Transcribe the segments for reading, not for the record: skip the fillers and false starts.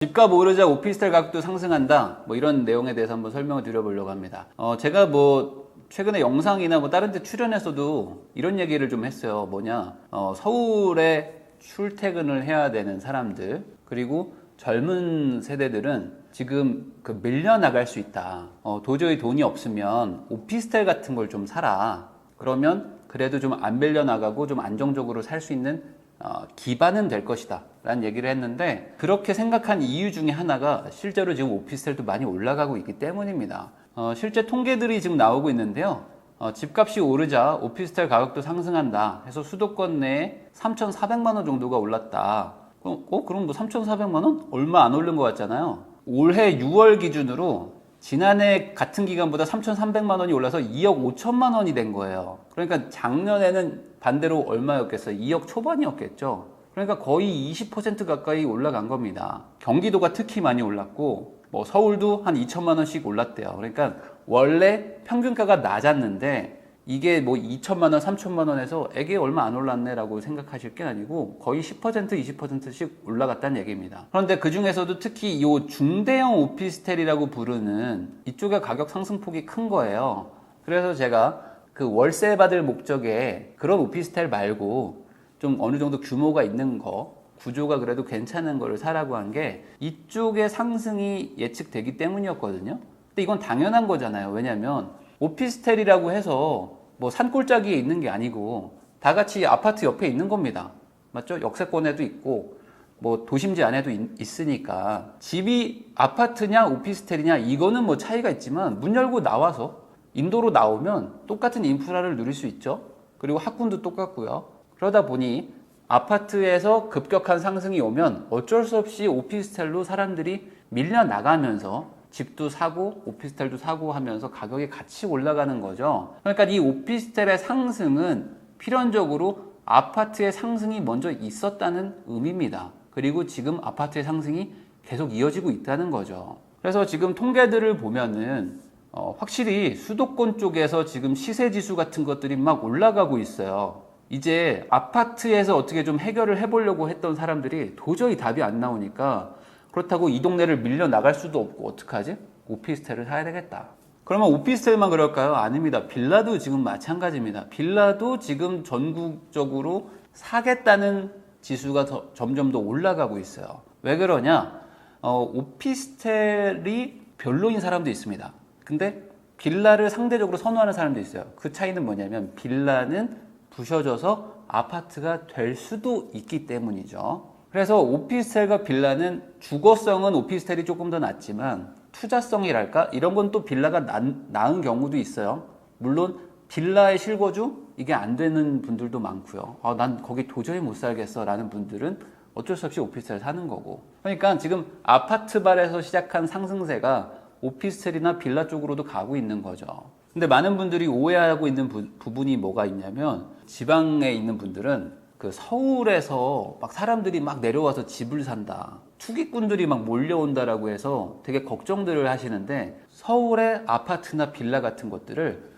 집값 오르자 오피스텔 가격도 상승한다. 뭐 이런 내용에 대해서 한번 설명을 드려보려고 합니다. 제가 뭐 최근에 영상이나 뭐 다른 데 출연해서도 이런 얘기를 좀 했어요. 뭐냐, 서울에 출퇴근을 해야 되는 사람들, 그리고 젊은 세대들은 지금 밀려나갈 수 있다. 도저히 돈이 없으면 오피스텔 같은 걸 좀 사라. 그러면 그래도 좀 안 밀려나가고 좀 안정적으로 살 수 있는 기반은 될 것이다 라는 얘기를 했는데, 그렇게 생각한 이유 중에 하나가 실제로 지금 오피스텔도 많이 올라가고 있기 때문입니다. 실제 통계들이 지금 나오고 있는데요. 집값이 오르자 오피스텔 가격도 상승한다 해서 수도권 내에 3,400만 원 정도가 올랐다. 그럼 뭐 3,400만 원? 얼마 안 오른 것 같잖아요. 올해 6월 기준으로 지난해 같은 기간보다 3,300만 원이 올라서 2억 5천만 원이 된 거예요. 그러니까 작년에는 반대로 얼마였겠어요? 2억 초반이었겠죠. 그러니까 거의 20% 가까이 올라간 겁니다. 경기도가 특히 많이 올랐고, 뭐 서울도 한 2천만 원씩 올랐대요. 그러니까 원래 평균가가 낮았는데 이게 뭐 2천만 원, 3천만 원에서 이게 얼마 안 올랐네 라고 생각하실 게 아니고 거의 10%, 20%씩 올라갔다는 얘기입니다. 그런데 그 중에서도 특히 이 중대형 오피스텔이라고 부르는 이쪽의 가격 상승폭이 큰 거예요. 그래서 제가 그 월세 받을 목적의 그런 오피스텔 말고 좀 어느 정도 규모가 있는 거, 구조가 그래도 괜찮은 거를 사라고 한 게 이쪽의 상승이 예측되기 때문이었거든요. 근데 이건 당연한 거잖아요. 왜냐하면 오피스텔이라고 해서 뭐 산골짜기에 있는 게 아니고 다 같이 아파트 옆에 있는 겁니다. 맞죠? 역세권에도 있고 뭐 도심지 안에도 있으니까 집이 아파트냐 오피스텔이냐 이거는 뭐 차이가 있지만 문 열고 나와서 인도로 나오면 똑같은 인프라를 누릴 수 있죠. 그리고 학군도 똑같고요. 그러다 보니 아파트에서 급격한 상승이 오면 어쩔 수 없이 오피스텔로 사람들이 밀려 나가면서 집도 사고 오피스텔도 사고 하면서 가격이 같이 올라가는 거죠. 그러니까 이 오피스텔의 상승은 필연적으로 아파트의 상승이 먼저 있었다는 의미입니다. 그리고 지금 아파트의 상승이 계속 이어지고 있다는 거죠. 그래서 지금 통계들을 보면은 확실히 수도권 쪽에서 지금 시세지수 같은 것들이 막 올라가고 있어요. 이제 아파트에서 어떻게 좀 해결을 해보려고 했던 사람들이 도저히 답이 안 나오니까, 그렇다고 이 동네를 밀려 나갈 수도 없고 어떡하지? 오피스텔을 사야 되겠다. 그러면 오피스텔만 그럴까요? 아닙니다. 빌라도 지금 마찬가지입니다. 빌라도 지금 전국적으로 사겠다는 지수가 점점 더 올라가고 있어요. 왜 그러냐? 오피스텔이 별로인 사람도 있습니다. 근데 빌라를 상대적으로 선호하는 사람도 있어요. 그 차이는 뭐냐면 빌라는 부셔져서 아파트가 될 수도 있기 때문이죠. 그래서 오피스텔과 빌라는 주거성은 오피스텔이 조금 더 낫지만 투자성이랄까? 이런 건 또 빌라가 나은 경우도 있어요. 물론 빌라의 실거주? 이게 안 되는 분들도 많고요. 난 거기 도저히 못 살겠어 라는 분들은 어쩔 수 없이 오피스텔 사는 거고. 그러니까 지금 아파트발에서 시작한 상승세가 오피스텔이나 빌라 쪽으로도 가고 있는 거죠. 근데 많은 분들이 오해하고 있는 부분이 뭐가 있냐면, 지방에 있는 분들은 그 서울에서 막 사람들이 막 내려와서 집을 산다, 투기꾼들이 막 몰려온다라고 해서 되게 걱정들을 하시는데, 서울의 아파트나 빌라 같은 것들을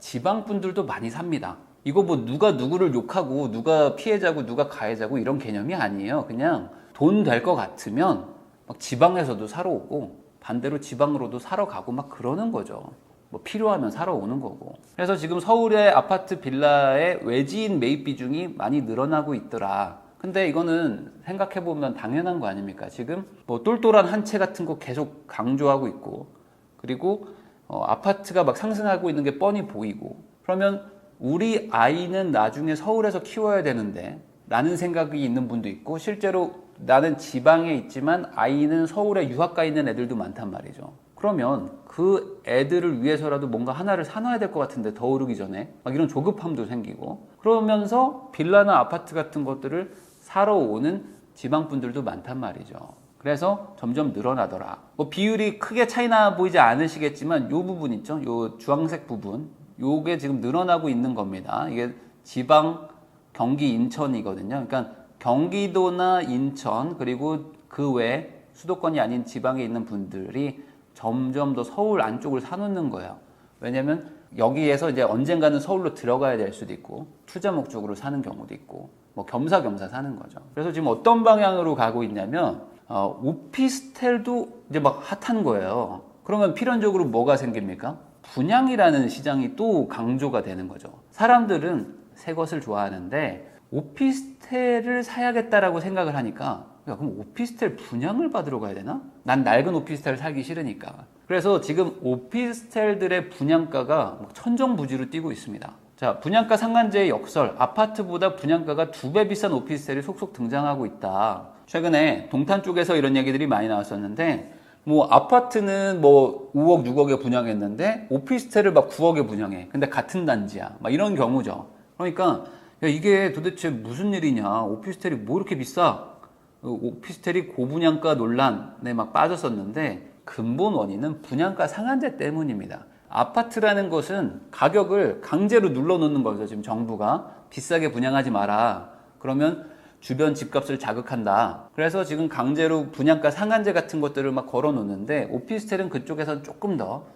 지방 분들도 많이 삽니다. 이거 뭐 누가 누구를 욕하고 누가 피해자고 누가 가해자고 이런 개념이 아니에요. 그냥 돈 될 것 같으면 막 지방에서도 사러 오고 반대로 지방으로도 사러 가고 막 그러는 거죠. 뭐 필요하면 사러 오는 거고. 그래서 지금 서울의 아파트 빌라의 외지인 매입 비중이 많이 늘어나고 있더라. 근데 이거는 생각해보면 당연한 거 아닙니까? 지금 뭐 똘똘한 한 채 같은 거 계속 강조하고 있고, 그리고 아파트가 막 상승하고 있는 게 뻔히 보이고, 그러면 우리 아이는 나중에 서울에서 키워야 되는데 라는 생각이 있는 분도 있고, 실제로 나는 지방에 있지만 아이는 서울에 유학 가 있는 애들도 많단 말이죠. 그러면 그 애들을 위해서라도 뭔가 하나를 사놔야 될 것 같은데, 더 오르기 전에 막 이런 조급함도 생기고, 그러면서 빌라나 아파트 같은 것들을 사러 오는 지방분들도 많단 말이죠. 그래서 점점 늘어나더라. 뭐 비율이 크게 차이나 보이지 않으시겠지만 요 부분 있죠? 요 주황색 부분, 요게 지금 늘어나고 있는 겁니다. 이게 지방, 경기, 인천이거든요. 그러니까 경기도나 인천, 그리고 그 외 수도권이 아닌 지방에 있는 분들이 점점 더 서울 안쪽을 사놓는 거예요. 왜냐면 여기에서 이제 언젠가는 서울로 들어가야 될 수도 있고, 투자 목적으로 사는 경우도 있고, 뭐 겸사겸사 사는 거죠. 그래서 지금 어떤 방향으로 가고 있냐면, 오피스텔도 이제 막 핫한 거예요. 그러면 필연적으로 뭐가 생깁니까? 분양이라는 시장이 또 강조가 되는 거죠. 사람들은 새 것을 좋아하는데 오피스텔을 사야겠다라고 생각을 하니까 야, 그럼 오피스텔 분양을 받으러 가야 되나? 난 낡은 오피스텔을 살기 싫으니까. 그래서 지금 오피스텔들의 분양가가 천정부지로 뛰고 있습니다. 자, 분양가 상한제의 역설, 아파트보다 분양가가 2배 비싼 오피스텔이 속속 등장하고 있다. 최근에 동탄 쪽에서 이런 얘기들이 많이 나왔었는데 뭐 아파트는 뭐 5억, 6억에 분양했는데 오피스텔을 막 9억에 분양해. 근데 같은 단지야. 막 이런 경우죠. 그러니까 야, 이게 도대체 무슨 일이냐? 오피스텔이 뭐 이렇게 비싸? 오피스텔이 고분양가 논란에 막 빠졌었는데 근본 원인은 분양가 상한제 때문입니다. 아파트라는 것은 가격을 강제로 눌러놓는 거죠. 지금 정부가 비싸게 분양하지 마라. 그러면 주변 집값을 자극한다. 그래서 지금 강제로 분양가 상한제 같은 것들을 막 걸어 놓는데 오피스텔은 그쪽에서는 조금 더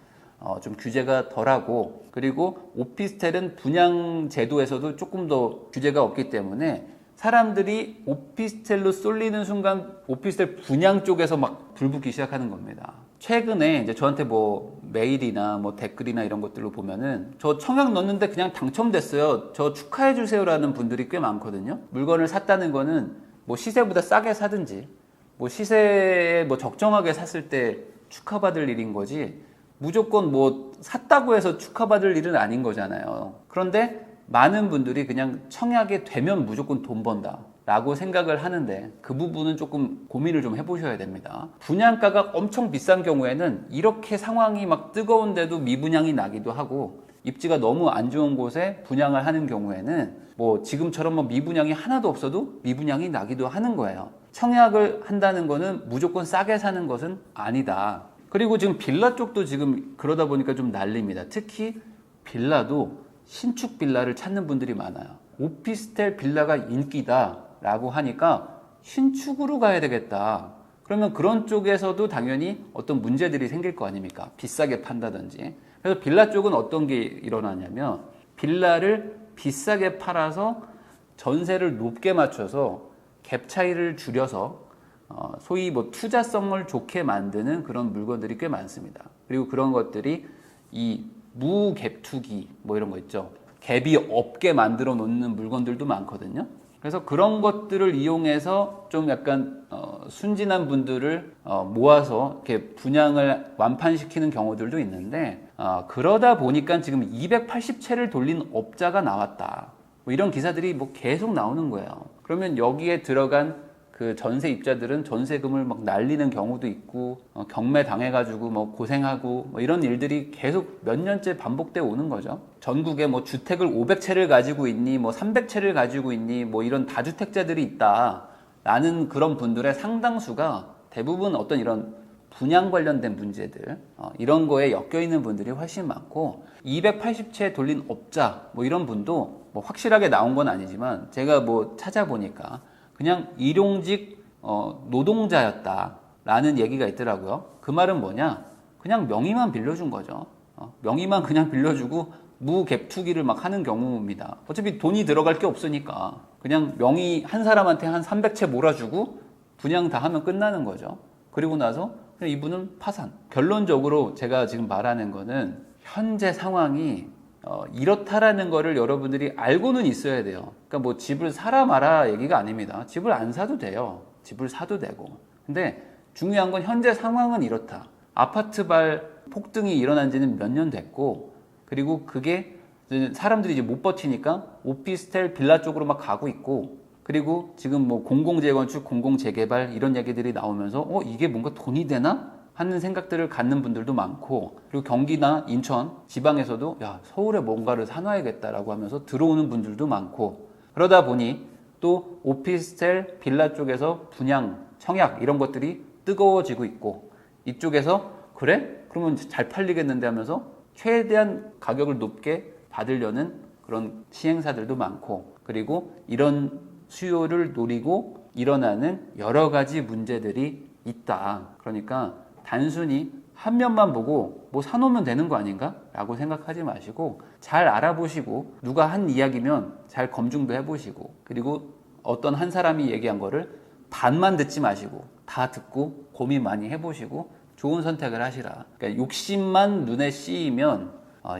좀 규제가 덜하고 그리고 오피스텔은 분양 제도에서도 조금 더 규제가 없기 때문에 사람들이 오피스텔로 쏠리는 순간 오피스텔 분양 쪽에서 막 불붙기 시작하는 겁니다. 최근에 이제 저한테 뭐 메일이나 뭐 댓글이나 이런 것들로 보면은 저 청약 넣었는데 그냥 당첨됐어요. 저 축하해 주세요라는 분들이 꽤 많거든요. 물건을 샀다는 거는 뭐 시세보다 싸게 사든지 뭐 시세에 뭐 적정하게 샀을 때 축하받을 일인 거지 무조건 뭐 샀다고 해서 축하받을 일은 아닌 거잖아요. 그런데 많은 분들이 그냥 청약이 되면 무조건 돈 번다 라고 생각을 하는데 그 부분은 조금 고민을 좀 해보셔야 됩니다. 분양가가 엄청 비싼 경우에는 이렇게 상황이 막 뜨거운데도 미분양이 나기도 하고 입지가 너무 안 좋은 곳에 분양을 하는 경우에는 뭐 지금처럼 뭐 미분양이 하나도 없어도 미분양이 나기도 하는 거예요. 청약을 한다는 거는 무조건 싸게 사는 것은 아니다. 그리고 지금 빌라 쪽도 지금 그러다 보니까 좀 난립니다. 특히 빌라도 신축 빌라를 찾는 분들이 많아요. 오피스텔 빌라가 인기다 라고 하니까 신축으로 가야 되겠다. 그러면 그런 쪽에서도 당연히 어떤 문제들이 생길 거 아닙니까? 비싸게 판다든지. 그래서 빌라 쪽은 어떤 게 일어나냐면 빌라를 비싸게 팔아서 전세를 높게 맞춰서 갭 차이를 줄여서 소위 뭐 투자성을 좋게 만드는 그런 물건들이 꽤 많습니다. 그리고 그런 것들이 이 무갭 투기 뭐 이런 거 있죠. 갭이 없게 만들어 놓는 물건들도 많거든요. 그래서 그런 것들을 이용해서 좀 약간 순진한 분들을 모아서 이렇게 분양을 완판시키는 경우들도 있는데 그러다 보니까 지금 280채를 돌린 업자가 나왔다. 뭐 이런 기사들이 뭐 계속 나오는 거예요. 그러면 여기에 들어간 그 전세 입자들은 전세금을 막 날리는 경우도 있고 경매 당해가지고 뭐 고생하고 뭐 이런 일들이 계속 몇 년째 반복되어 오는 거죠. 전국에 뭐 주택을 500채를 가지고 있니 뭐 300채를 가지고 있니 뭐 이런 다주택자들이 있다라는 그런 분들의 상당수가 대부분 어떤 이런 분양 관련된 문제들 이런 거에 엮여 있는 분들이 훨씬 많고 280채 돌린 업자 뭐 이런 분도 뭐 확실하게 나온 건 아니지만 제가 뭐 찾아보니까 그냥 일용직 노동자였다라는 얘기가 있더라고요. 그 말은 뭐냐? 그냥 명의만 빌려준 거죠. 명의만 그냥 빌려주고 무갭 투기를 막 하는 경우입니다. 어차피 돈이 들어갈 게 없으니까 그냥 명의 한 사람한테 한 300채 몰아주고 분양 다 하면 끝나는 거죠. 그리고 나서 그냥 이분은 파산. 결론적으로 제가 지금 말하는 거는 현재 상황이 이렇다라는 거를 여러분들이 알고는 있어야 돼요. 그러니까 뭐 집을 사라 마라 얘기가 아닙니다. 집을 안 사도 돼요. 집을 사도 되고. 근데 중요한 건 현재 상황은 이렇다. 아파트발 폭등이 일어난 지는 몇 년 됐고, 그리고 그게 사람들이 이제 못 버티니까 오피스텔 빌라 쪽으로 막 가고 있고, 그리고 지금 뭐 공공재건축, 공공재개발 이런 얘기들이 나오면서 이게 뭔가 돈이 되나? 하는 생각들을 갖는 분들도 많고, 그리고 경기나 인천, 지방에서도 야, 서울에 뭔가를 사놔야겠다라고 하면서 들어오는 분들도 많고, 그러다 보니 또 오피스텔, 빌라 쪽에서 분양, 청약 이런 것들이 뜨거워지고 있고, 이쪽에서 그래? 그러면 잘 팔리겠는데 하면서 최대한 가격을 높게 받으려는 그런 시행사들도 많고, 그리고 이런 수요를 노리고 일어나는 여러 가지 문제들이 있다. 그러니까 단순히 한 면만 보고 뭐 사놓으면 되는 거 아닌가? 라고 생각하지 마시고 잘 알아보시고 누가 한 이야기면 잘 검증도 해보시고 그리고 어떤 한 사람이 얘기한 거를 반만 듣지 마시고 다 듣고 고민 많이 해보시고 좋은 선택을 하시라. 그러니까 욕심만 눈에 씌이면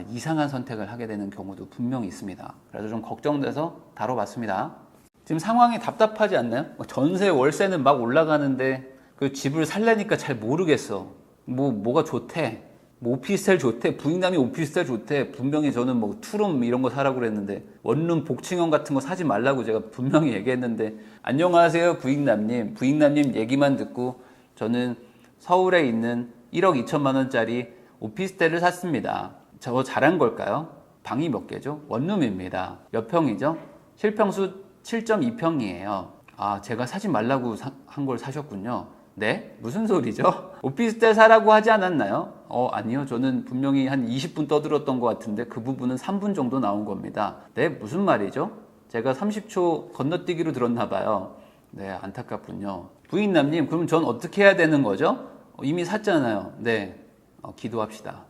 이상한 선택을 하게 되는 경우도 분명히 있습니다. 그래서 좀 걱정돼서 다뤄봤습니다. 지금 상황이 답답하지 않나요? 전세 월세는 막 올라가는데 그 집을 살려니까 잘 모르겠어. 뭐가 좋대. 뭐 오피스텔 좋대. 부인남이 오피스텔 좋대. 분명히 저는 뭐 투룸 이런 거 사라고 그랬는데 원룸 복층형 같은 거 사지 말라고 제가 분명히 얘기했는데 안녕하세요 부인남님. 부인남님 얘기만 듣고 저는 서울에 있는 1억 2천만 원짜리 오피스텔을 샀습니다. 저거 잘한 걸까요? 방이 몇 개죠? 원룸입니다. 몇 평이죠? 실평수 7.2평이에요. 아, 제가 사지 말라고 한 걸 사셨군요. 네? 무슨 소리죠? 오피스텔 사라고 하지 않았나요? 아니요. 저는 분명히 한 20분 떠들었던 것 같은데 그 부분은 3분 정도 나온 겁니다. 네? 무슨 말이죠? 제가 30초 건너뛰기로 들었나 봐요. 네, 안타깝군요. 부인남님, 그럼 전 어떻게 해야 되는 거죠? 이미 샀잖아요. 네, 기도합시다.